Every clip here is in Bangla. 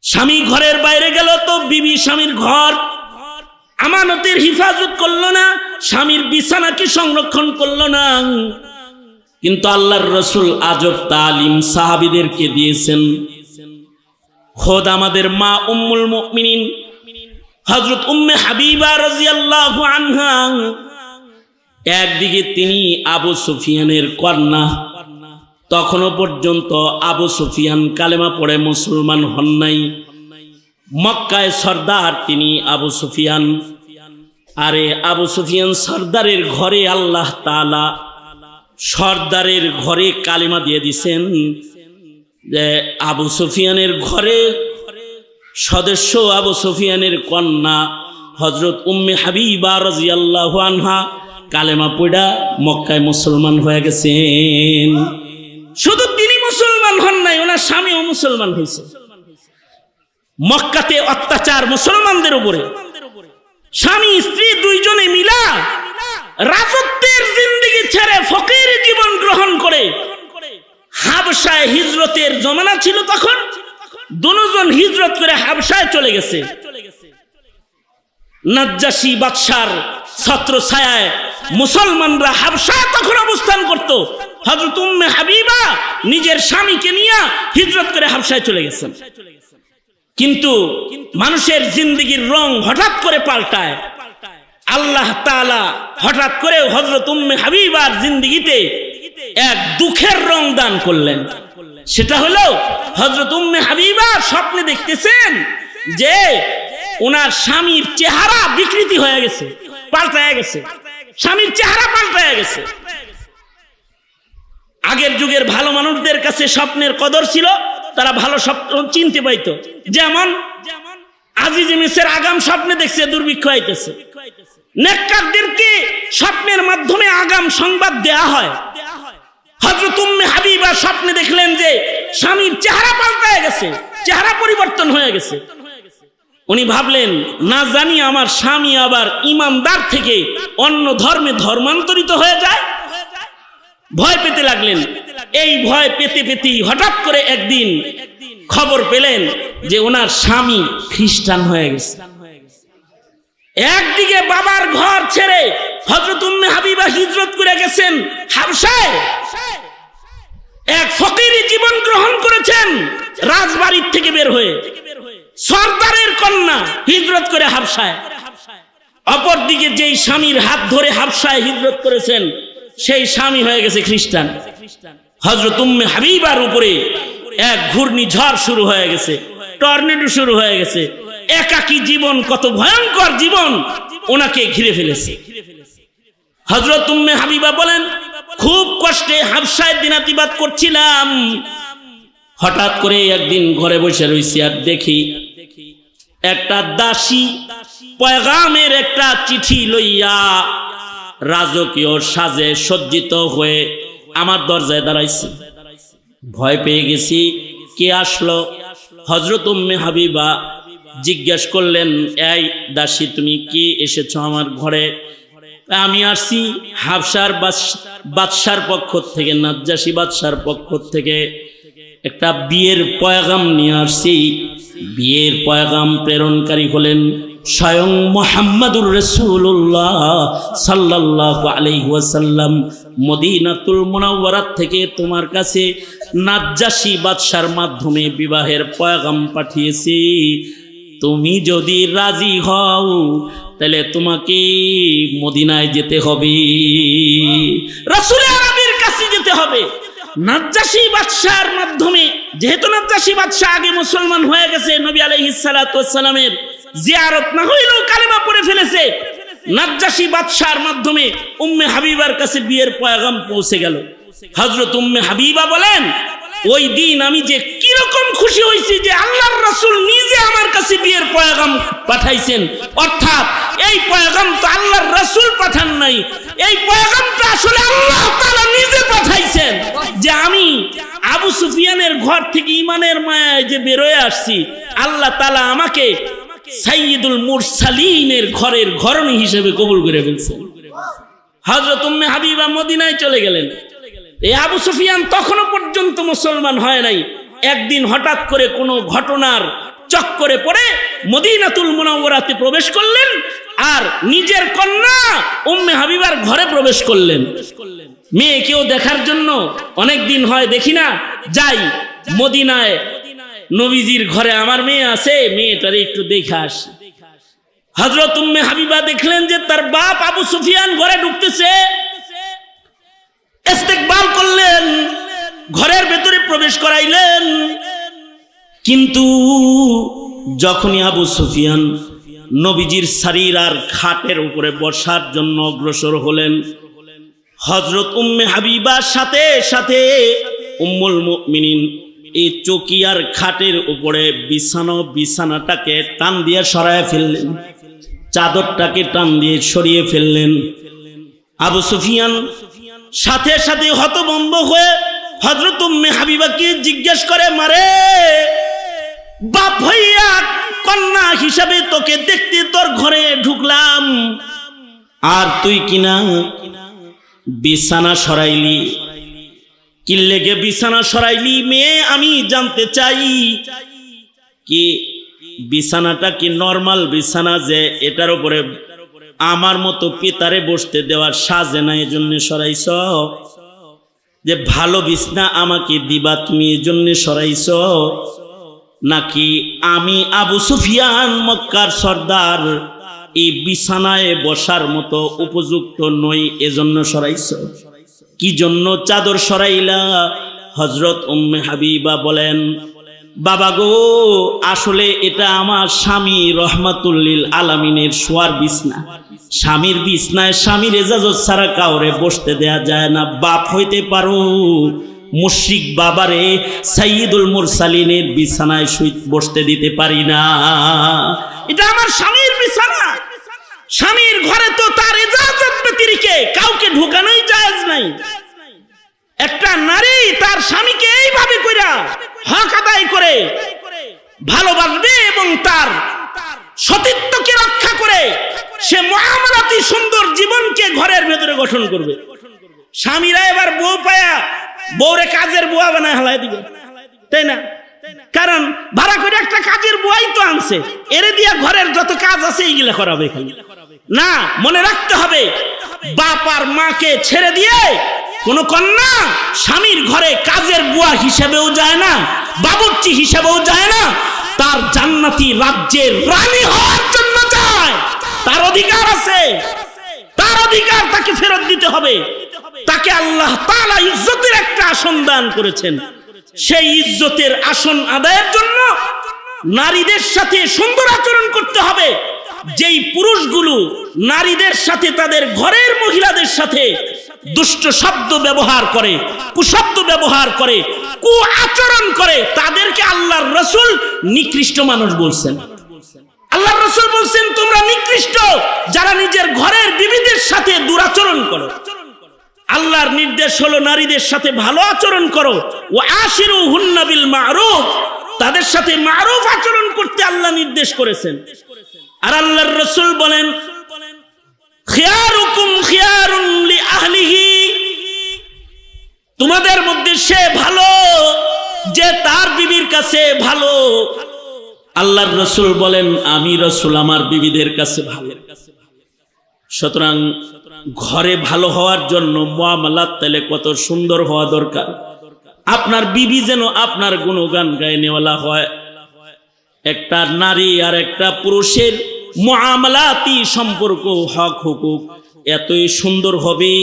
স্বামী ঘরের বাইরে গেল তো বিবি স্বামীর ঘর আমানতের হিফাজত করলো না, স্বামীর বিছানাকে সংরক্ষণ করলো না। কিন্তু আল্লাহর রাসূল আজব তালিম সাহাবীদেরকে দিয়েছেন। খোদ আমাদের মা উম্মুল মুমিনিন হযরত উম্মে হাবিবা রাদিয়াল্লাহু আনহা, একদিকে তিনি আবু সুফিয়ানের কন্যা, তখনও পর্যন্ত আবু সুফিয়ান কালেমা পড়ে মুসলমান হন নাই। মক্কায় সর্দার তিনি আবু সুফিয়ান। আরে আবু সুফিয়ান সর্দারের ঘরে আল্লাহ তাআলা সর্দারের ঘরে কালেমা দিয়ে দিছেন যে আবু সুফিয়ানের ঘরে সদস্য আবু সুফিয়ানের কন্যা হযরত উম্মে হাবিবা রাদিয়াল্লাহু আনহা কালেমা পড়া মক্কায় মুসলমান হয়ে গেছেন। শুধু তিনি মুসলমান হন নাই, ওনার স্বামীও মুসলমান হয়েছে। মক্কাতে অত্যাচার মুসলমানদের উপরে, স্বামী স্ত্রী দুইজনে মিলা রাজত্বের জিন্দেগি ছেড়ে ফকির জীবন গ্রহণ করে হাবশায় হিজরতের জমানা ছিল। তখন দুজন হিজরত করে হাবশায় চলে গেছে। নাজ্জাশী বাদশার ছত্র ছায়ায় মুসলমানরা হাবশায় তখন অবস্থান করত। হযরত উম্মে হাবিবা নিজের স্বামীকে নিয়ে হিজরত করে হাবশায় চলে গেছেন। কিন্তু মানুষের জিন্দেগির রং হঠাৎ করে পাল্টায়। আল্লাহ তাআলা হঠাৎ করে হযরত উম্মে হাবিবার জিন্দেগিতে এক দুঃখের রং দান করলেন। সেটা হলো হযরত উম্মে হাবিবা স্বপ্নে দেখতেছেন যে ওনার স্বামীর চেহারা বিকৃতি হয়ে গেছে, পাল্টায় গেছে, স্বামীর চেহারা পাল্টায় গেছে। আগের যুগের ভালো মানুষদের কাছে স্বপ্নের কদর ছিল, তারা ভালো স্বপ্ন চিনতে পাইত। যেমন আজিজে মিসের আগাম স্বপ্নে দেখছে দুর্ভিক্ষ আইতেছে, নেককারদেরকে স্বপ্নের মাধ্যমে আগাম সংবাদ দেয়া হয়। হযরত উম্মে হাবিবা স্বপ্নে দেখলেন যে স্বামীর চেহারা পাল্টায় গেছে, চেহারা পরিবর্তন হয়ে গেছে। উনি ভাবলেন না জানি আমার স্বামী আবার ইমানদার থেকে অন্য ধর্মে ধর্মান্তরিত হয়ে যায়। ভয় পেতে লাগলেন। এই ভয় পেতে পেতেই হঠাৎ করে একদিন খবর পেলেন যে ওনার স্বামী খ্রিস্টান হয়ে গেছে। একদিকে বাবার ঘর ছেড়ে হযরত উম্মে হাবিবা হিজরত করে গেছেন হাবশায়, এক ফকিরি জীবন গ্রহণ করেছেন রাজবাড়ির থেকে বের হয়ে। সর্দারের কন্যা হিজরত করে হাবশায়। অপরদিকে যেই স্বামীর হাত ধরে হাবশায় হিজরত করেছেন সেই স্বামী হয়ে গেছে খ্রিস্টান। হযরত উম্মে হাবিবার উপরে এক ঘূর্ণিঝড় শুরু হয়ে গেছে, টর্নেডো শুরু হয়ে গেছে। একাকী জীবন, কত ভয়ঙ্কর জীবন ওনাকে ঘিরে ফেলেছে। হযরত উম্মে হাবিবা বলেন, খুব কষ্টে হাবশায় দিনাতিবাদ করছিলাম। হঠাৎ করে একদিন ঘরে বসে রইছি আর দেখি একটা দাসী পয়গামের একটা চিঠি লইয়া রাজকীয় সাজে সজ্জিত হয়ে আমার দরজায় দাঁড়াইছে। ভয় পেয়ে গেছি, কে আসলো? হযরত উম্মে হাবিবা জিজ্ঞেস করলেন, এই দাসী তুমি কি এসেছো আমার ঘরে? আমি আসছি হাবশার বাদশার পক্ষ থেকে, নাজ্জাশী বাদশার পক্ষ থেকে একটা বিয়ের পয়গাম নিয়ে আসছি। বিয়ের পয়গাম প্রেরণকারী হলেন স্বয়ং মুহাম্মাদুর রাসূলুল্লাহ সাল্লাল্লাহু আলাইহি ওয়াসাল্লাম। মদিনাতুল মুনাওয়ারা থেকে তোমার কাছে নাজ্জাশী বাদশার মাধ্যমে বিবাহের পয়গাম পাঠিয়েছি। তুমি যদি রাজি হও তাহলে তোমাকে মদিনায় যেতে হবে, রাসূল আরবীর কাছে যেতে হবে। নাজ্জাশী বাদশার মাধ্যমে, যেহেতু নাজ্জাশী বাদশা আগে মুসলমান হয়ে গেছে, নবী আলাইহিস সালাতু ওয়াস সালামের জিয়ারত না হইলেও কালেমা পড়ে ফেলেছে। নাজ্জাশী বাদশার মাধ্যমে উম্মে হাবিবার কাছে বিয়ের পয়গাম পৌঁছে গেল। হযরত উম্মে হাবিবা বলেন, ওই দিন আমি যে কিরকম খুশি হয়েছি যে আল্লাহর রাসূল নিজে আমার কাছে বিয়ের পয়গাম পাঠাইছেন। অর্থাৎ এই পয়গাম তো আল্লাহর রাসূল পাঠান নাই, এই পয়গামটা আসলে আল্লাহ তাআলা নিজে পাঠাইছেন। যে আমি আবু সুফিয়ানের ঘর থেকে ঈমানের মায়ায় যে বের হয়ে আসছি, আল্লাহ তাআলা আমাকে সাইয়্যিদুল মুরসালিনের ঘরের ঘরণী হিসেবে কবুল করে ফেলছেন। হযরত উম্মে হাবিবা মদিনায় চলে গেলেন। এই আবু সুফিয়ান তখনও পর্যন্ত মুসলমান হয় নাই। একদিন হঠাৎ করে কোনো ঘটনার চক্করে পড়ে মদিনাতুল মুনাওয়ারাতে প্রবেশ করলেন আর নিজের কন্যা উম্মে হাবিবার ঘরে প্রবেশ করলেন। মেয়েকেও দেখার জন্য অনেক দিন হয় দেখি না, যাই মদিনায় নবীজির ঘরে আমার মেয়ে আছে, মেয়েটারে একটু দেখে আসি। হযরত উম্মে হাবিবা দেখলেন যে তার বাপ আবু সুফিয়ান ঘরে ঢুকতেছে, ইস্তেকবাল করলেন, ঘরের ভেতরে প্রবেশ করাইলেন। কিন্তু যখনই আবু সুফিয়ান নবীজির শরীর আর খাটের উপরে বসার জন্য অগ্রসর হলেন, হযরত উম্মে হাবিবার সাথে সাথে উম্মুল মুমিনিন এই চৌকি আর খাটের উপরে বিছানাটাকে টান দিয়ে সরায় ফেললেন, চাদরটাকে টান দিয়ে সরিয়ে ফেললেন। আবু সুফিয়ান সাথে সাথে হতভম্ব হয়ে হযরত উম্মে হাবিবাকে জিজ্ঞেস করে, মারে বাপ হইয়া কন্যা হিসাবে তোকে দেখতে তোর ঘরে ঢুকলাম, আর তুই কিনা বিছানা সরাইলি, কি লেগে বিছানা সরাইলি? মেয়ে আমি জানতে চাই কি বিছানাটা কি নরমাল বিছানা যে এটার উপরে আমার মতো পিতারে বসতে দেওয়ার সাজে না, এজন্য সরাইছ? যে ভালো বিছনা আমাকে দিবা তুমি এজন্য সরাইছ, নাকি আমি আবু সুফিয়ান মক্কার সর্দার এই বিছানায় বসার মতো উপযুক্ত নই এজন্য সরাইছ? কি জন্য চাদর সরাইলা? হযরত উম্মে হাবিবা বলেন, বাবা গো, আসলে এটা আমার স্বামী রহমাতুল লিল আলামিনের শোয়ার বিছনা। স্বামীর বিছনায় স্বামীর ইজাজত ছাড়া কাউরে বসতে দেয়া যায় না। বাপ হইতে পারো, মুশরিক বাবারে সাইয়্যিদুল মুরসালিনের বিছানায় বসতে দিতে পারি না। এটা আমার স্বামীর বিছানা, স্বামীর ঘরে তো তার ইজাজত ব্যতিরেকে কাউকে ঢোকানোই জায়েজ নাই। একটা নারী তার স্বামীকে এইভাবে কইরা হক আদায় করে ভালোবাসবে এবং তার সতীত্বকে রক্ষা করে সে মুআমালাতি সুন্দর জীবনকে ঘরের ভেতরে গঠন করবে। স্বামীরা এবার বউ পায়া বউরে কাজের বুয়া বানায় হালাই দিবে, তাই না? কারণ ভাড়া করে একটা কাজের বুয়াই তো আনছে, এরে দিয়া ঘরের যত কাজ আছে এইগুলা করাবে। না, মনে রাখতে হবে বাপ আর মাকে ছেড়ে দিয়ে কোন কন্যা স্বামীর ঘরে কাজের বুয়া হিসেবেও যায় না, বাবুর্চি হিসেবেও যায় না, তার জান্নাতি রাজ্যের রানী হওয়ার জন্য যায়। তার অধিকার আছে, তার অধিকার তাকে ফেরত দিতে হবে। তাকে আল্লাহ তাআলা ইজ্জতের একটা আসন দান করেছেন, সেই ইজ্জতের আসন আদায়ের জন্য নারীদের সাথে সুন্দর আচরণ করতে হবে। যেই পুরুষগুলো নারীদের সাথে, তাদের ঘরের মহিলাদের সাথে দুষ্ট শব্দ ব্যবহার করে, কুশব্দ ব্যবহার করে, কু আচরণ করে, তাদেরকে আল্লাহর রাসূল নিকৃষ্ট মানুষ বলছেন। আল্লাহর রাসূল বলছেন তোমরা নিকৃষ্ট যারা নিজের ঘরের বিবিদের সাথে দুরাচরণ করো। আল্লাহর নির্দেশ হলো নারীদের সাথে ভালো আচরণ করো, ওয়া আশিরুহুন্না বিল মারুফ, তাদের সাথে মারুফ আচরণ করতে আল্লাহ নির্দেশ করেছেন। আর আল্লাহর রাসূল বলেন, খিয়ারুকুম খিয়ারুন লিআহলিহি, তোমাদের মধ্যে সে ভালো যে তার বিবির কাছে ভালো। আল্লাহর রাসূল বলেন, আমি রাসূল আমার বিবিদের কাছে ভালো। সুতরাং ঘরে ভালো হওয়ার জন্য মুআমালাত তাহলে কত সুন্দর হওয়া দরকার। আপনার বিবি যেন আপনার গুণগান গায়ে নেওয়ালা হয়। একটা নারী আর একটা পুরুষের মুআমালাতি সম্পর্ক, হক হুকুক এতই সুন্দর হবে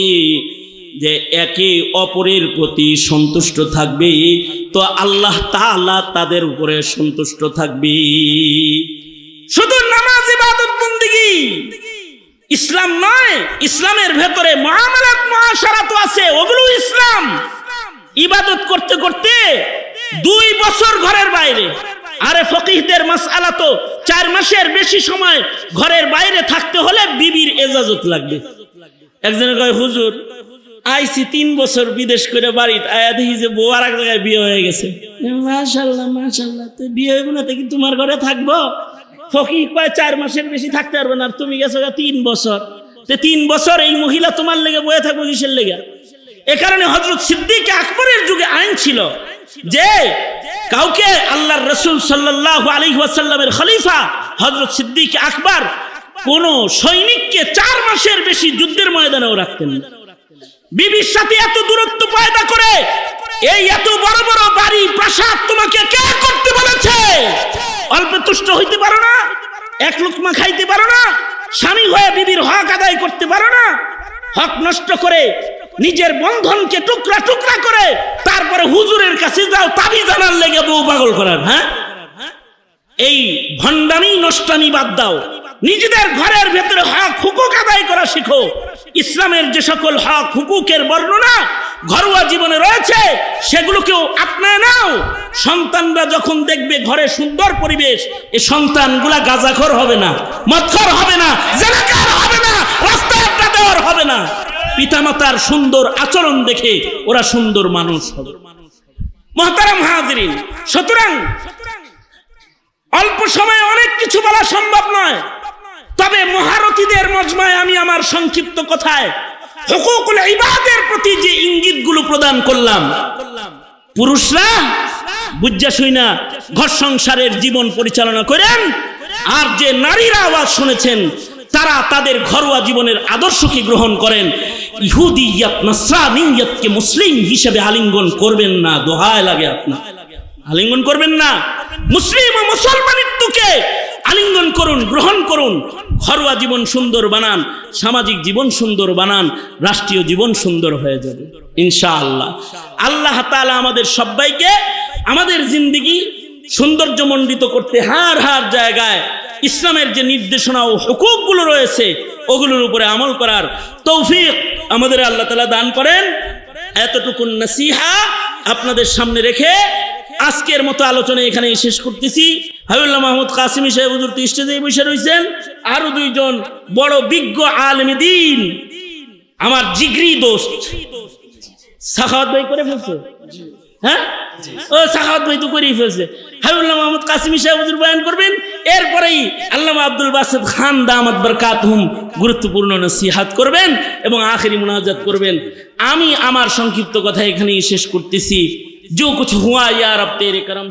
যে একে অপরের প্রতি সন্তুষ্ট থাকবে, তো আল্লাহ তাআলা তাদের উপরে সন্তুষ্ট থাকবে। শুধু নামাজ ইবাদত বন্দেগী ইসলাম নয়, ইসলামের ভেতরে মুআমালাত মুআশারাত আছে, ওগুলো ইসলাম। ইবাদত করতে করতে 2 বছর ঘরের বাইরে, আরে ফকিহদের মাসআলা তো 4 মাসের বেশি সময় ঘরের বাইরে থাকতে হলে বিবির ইজাজত লাগবে। একজনে কয়, হুজুর আইছি 3 বছর বিদেশ করে বাড়িতে আয়া দেখি যে বউ আর এক জায়গায় বিয়ে হয়ে গেছে। মাশাআল্লাহ মাশাআল্লাহ, তো বিয়ে হইব না, কি তোমার ঘরে থাকবো? ফকিহ কয় 4 মাসের বেশি থাকতে পারবে না, আর তুমি গেছো 3 বছর। 3 বছর এই মহিলা তোমার লেগে বয়ে থাকবো কিসের লেগে? এ কারণে হযরত সিদ্দিক আকবরের যুগে আইন ছিল যে কাউকে আল্লাহর রাসূল সাল্লাল্লাহু আলাইহি ওয়াসাল্লামের খলিফা হযরত সিদ্দিক আকবর কোন সৈনিককে 4 মাসের বেশি যুদ্ধের ময়দানেও রাখতেন না। বিবির সাথে এত দূরত্ব পয়দা করে এই এত বড় বড় বাড়ি প্রাসাদ তোমাকে কে করতে বলেছে? অল্পে তুষ্ট হইতে পারো না? এক লুকমা খাইতে পারো না? স্বামী হয়ে বিবির হক আদায় করতে পারো না? হক নষ্ট করে নিজের বন্ধনকে টুকরা টুকরা করে তারপরে হুজুরের কাছে যাও তাবিজ আনার লেগে বউ পাগল করার। হ্যাঁ, এই ভণ্ডামি নষ্টামি বাদ দাও, নিজেদের ঘরের ভেতরে হক হুকুক আদায় করা শিখো। ইসলামের যে সকল হক হুকুকের বর্ণনা ঘরোয়া জীবনে রয়েছে সেগুলোকেও আপনায় নাও। সন্তানরা যখন দেখবে ঘরে সুন্দর পরিবেশ, এই সন্তানগুলা গাঁজাখোর হবে না, মদখোর হবে না, জেনাকার হবে না, রাস্তায় আড্ডা দেওয়ার হবে না। পিতামাতার সুন্দর আচরণ দেখে ওরা সুন্দর মানুষ হবে। মুহতারাম হাজিরিন, সুতরাং অল্প সময়ে অনেক কিছু বলা সম্ভব নয়, তবে মহারথীদের মজমায় আমি আমার সংক্ষিপ্ত কথায় হুকুকুল ইবাদের প্রতি যে ইঙ্গিতগুলো প্রদান করলাম, পুরুষরা বুঝা শুইনা ঘর সংসারের জীবন পরিচালনা করেন, আর যে নারীরা আওয়াজ শুনেছেন তারা তাদের ঘরোয়া জীবনের আদর্শকে গ্রহণ করেন। ইহুদিয়াত নাসরানিয়াতকে মুসলিম হিসেবে আলিঙ্গন করবেন না, দোহায় লাগে আপনার, আলিঙ্গন করবেন না। মুসলিম ও মুসলমানিত্বকে আলিঙ্গন করুন, গ্রহণ করুন। ঘরোয়া জীবন সুন্দর বানান, সামাজিক জীবন সুন্দর বানান, রাষ্ট্রীয় জীবন সুন্দর হয়ে যাবে ইনশাআল্লাহ। আল্লাহ তাআলা আমাদের সবাইকে আমাদের জিন্দেগি সৌন্দর্যমণ্ডিত করতে হার হার জায়গায় ইসলামের যে নির্দেশনা ও হুকুকগুলো রয়েছে ওগুলোর উপরে আমল করার তৌফিক আমাদের আল্লাহ তাআলা দান করেন। এতটুকু নসিহা আপনাদের সামনে রেখে আজকের মতো আলোচনা এখানেই শেষ করতেছি। হাবিবুল্লাহ মাহমুদ কাসিমি সাহেব হুজুর স্টেজে বসে রয়েছেন, আরো 2 জন বড় বিজ্ঞ আলেম দ্বীন আমার জিগরি দোস্ত সাখাওয়াত ভাই করে ফেলছে। হ্যাঁ, ও সাখাওয়াত ভাই তো করেই ফেলছে। হাবিবুল্লাহ মাহমুদ কাসিমি সাহেব হুজুর বয়ান করবেন, এরপরেই আল্লামা আব্দুল বাসিত খান দামাত বরকাতুহুম গুরুত্বপূর্ণ নসিহত করবেন এবং আখেরি মুনাজাত করবেন। আমি আমার সংক্ষিপ্ত কথা এখানেই শেষ করতেছি। जो कुछ हुआ या रब तेरे करम